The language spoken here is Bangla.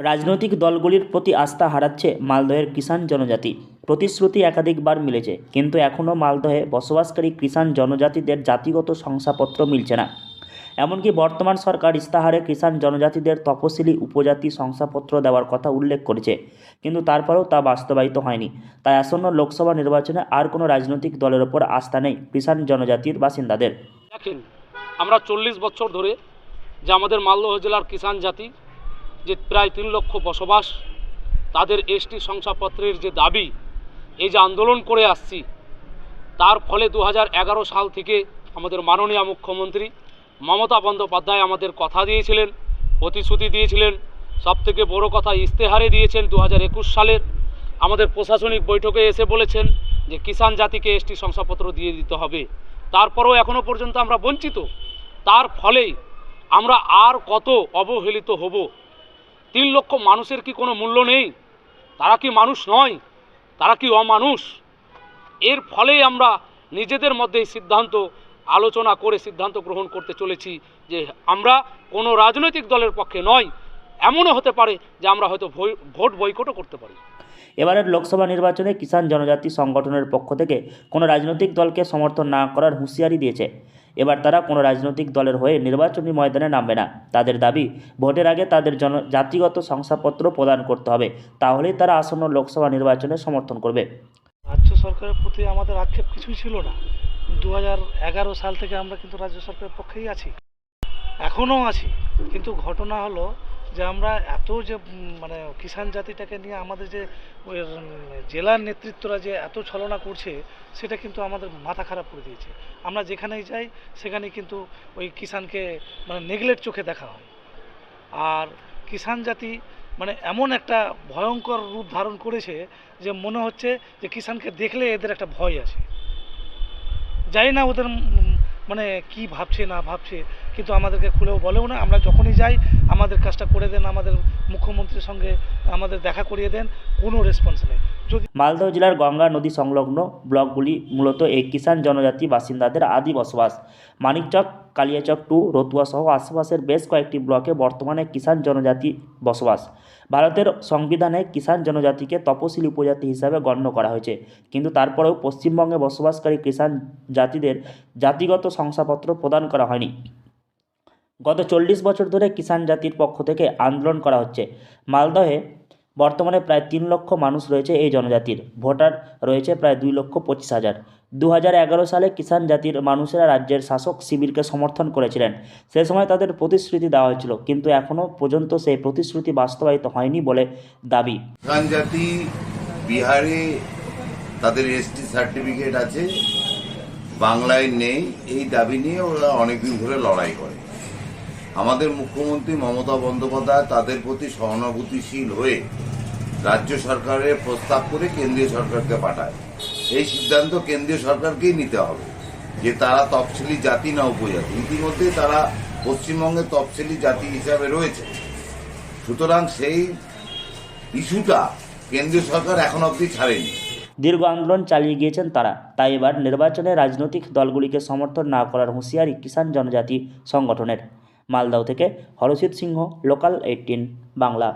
রাজনৈতিক দলগুলির প্রতি আস্থা হারাচ্ছে মালদহের কিষাণ জনজাতি। প্রতিশ্রুতি একাধিকবার মিলেছে, কিন্তু এখনও মালদহে বসবাসকারী কিষাণ জনজাতিদের জাতিগত শংসাপত্র মিলছে না। এমনকি বর্তমান সরকার ইস্তাহারে কিষাণ জনজাতিদের তপশিলি উপজাতি শংসাপত্র দেওয়ার কথা উল্লেখ করেছে, কিন্তু তারপরেও তা বাস্তবায়িত হয়নি। তাই আসন্ন লোকসভা নির্বাচনে আর কোনো রাজনৈতিক দলের ওপর আস্থা নেই কিষাণ জনজাতির বাসিন্দাদের। দেখেন, আমরা 40 বছর ধরে যে আমাদের মালদহ জেলার কিষাণ জাতি যে প্রায় 3 লক্ষ বসবাস, তাদের এসটি শংসাপত্রের যে দাবি, এই যে আন্দোলন করে আসছি, তার ফলে 2011 সাল থেকে আমাদের মাননীয় মুখ্যমন্ত্রী মমতা বন্দ্যোপাধ্যায় আমাদের কথা দিয়েছিলেন, প্রতিশ্রুতি দিয়েছিলেন। সবথেকে বড় কথা ইস্তেহারে দিয়েছেন 2021 সালের। আমাদের প্রশাসনিক বৈঠকে এসে বলেছেন যে কিষাণ জাতিকে এসটি শংসাপত্র দিয়ে দিতে হবে। তারপরেও এখনও পর্যন্ত আমরা বঞ্চিত। তার ফলেই আমরা আর কত অবহেলিত হব। 3 লক্ষ মানুষের কি কোনো মূল্য নেই? তারা কি মানুষ নয়? তারা কি অমানুষ? এর ফলেই আমরা নিজেদের মধ্যেই আলোচনা করে সিদ্ধান্ত গ্রহণ করতে চলেছি যে আমরা কোনো রাজনৈতিক দলের পক্ষে নয়। এমনও হতে পারে যে আমরা হয়তো ভোট বয়কটও করতে পারি। এবারের লোকসভা নির্বাচনে কিষাণ জনজাতি সংগঠনের পক্ষ থেকে কোনো রাজনৈতিক দলকে সমর্থন না করার হুঁশিয়ারি দিয়েছে। এবার তারা কোনো রাজনৈতিক দলের হয়ে নির্বাচনী ময়দানে নামবে না। তাদের দাবি, ভোটের আগে তাদের জাতিগত শংসাপত্র প্রদান করতে হবে, তাহলেই তারা আসন্ন লোকসভা নির্বাচনে সমর্থন করবে। রাজ্য সরকারের প্রতি আমাদের আক্ষেপ কিছুই ছিল না। 2011 সাল থেকে আমরা কিন্তু রাজ্য সরকারের পক্ষেই আছি, এখনও আছি। কিন্তু ঘটনা হলো যে আমরা এত যে মানে কিষাণ জাতিটাকে নিয়ে আমাদের যে জেলার নেতৃত্বরা যে এত ছলনা করছে, সেটা কিন্তু আমাদের মাথা খারাপ করে দিয়েছে। আমরা যেখানেই যাই সেখানে কিন্তু ওই কিষাণকে মানে নেগলেক্ট চোখে দেখা হয়। আর কিষাণ জাতি মানে এমন একটা ভয়ঙ্কর রূপ ধারণ করেছে যে মনে হচ্ছে যে কিষাণকে দেখলে এদের একটা ভয় আছে। জানি না ওদের মানে কি ভাবছে না ভাবছে, কিন্তু আমাদেরকে খুলেও বলেও না। আমরা যখনই যাই আমাদের কাজটা করে দেন, আমাদের মুখ্যমন্ত্রীর সঙ্গে আমাদের দেখা করিয়ে দেন, কোনো রেসপন্স নেই। যদি মালদহ জেলার গঙ্গা নদী সংলগ্ন ব্লকগুলি মূলত এই কিষাণ জনজাতি বাসিন্দাদের আদি বসবাস। মানিকচক, কালিয়াচক 2, রতুয়া সহ আশেপাশের বেশ কয়েকটি ব্লকে বর্তমানে কিষাণ জনজাতি বসবাস। ভারতের সংবিধানে কিষাণ জনজাতিকে তপশিলি উপজাতি হিসাবে গণ্য করা হয়েছে, কিন্তু তারপরেও পশ্চিমবঙ্গে বসবাসকারী কিষাণ জাতিদের জাতিগত শংসাপত্র প্রদান করা হয়নি। গত 40 বছর ধরে কিষাণ জাতির পক্ষ থেকে আন্দোলন করা হচ্ছে। মালদহে বর্তমানে প্রায় 3 লক্ষ মানুষ রয়েছে এই জনজাতির। ভোটার রয়েছে প্রায় 2,25,000। 2011 সালে কিষাণ জাতির মানুষেরা রাজ্যের শাসক শিবিরকে সমর্থন করেছিলেন। সে সময় তাদের প্রতিশ্রুতি দেওয়া হয়েছিল, কিন্তু এখনও পর্যন্ত সেই প্রতিশ্রুতি বাস্তবায়িত হয়নি বলে দাবি। কিষাণ জাতি বিহারে তাদের এসটি সার্টিফিকেট আছে, বাংলায় নেই। এই দাবি নিয়ে ওরা অনেকদিন ধরে লড়াই করে। আমাদের মুখ্যমন্ত্রী মমতা বন্দ্যোপাধ্যায় তাদের প্রতি সহানুভূতিশীল হয়ে রাজ্য সরকারের প্রস্তাব করে কেন্দ্রীয় সরকারকে পাঠায়। এই সিদ্ধান্ত কেন্দ্রীয় সরকারকেই নিতে হবে যে তারা তফসিলি জাতি না উপজাতি। ইতিমধ্যে তারা পশ্চিমবঙ্গে তফসিলি জাতি হিসাবে রয়েছে। সুতরাং সেই ইস্যুটা কেন্দ্রীয় সরকার এখন অবধি ছাড়েনি। দীর্ঘ আন্দোলন চালিয়ে গিয়েছেন তারা। তাই এবার নির্বাচনে রাজনৈতিক দলগুলিকে সমর্থন না করার হুঁশিয়ারি কিষাণ জনজাতি সংগঠনের। মালদহ থেকে হরজিৎ সিংহ, লোকাল 18 বাংলা।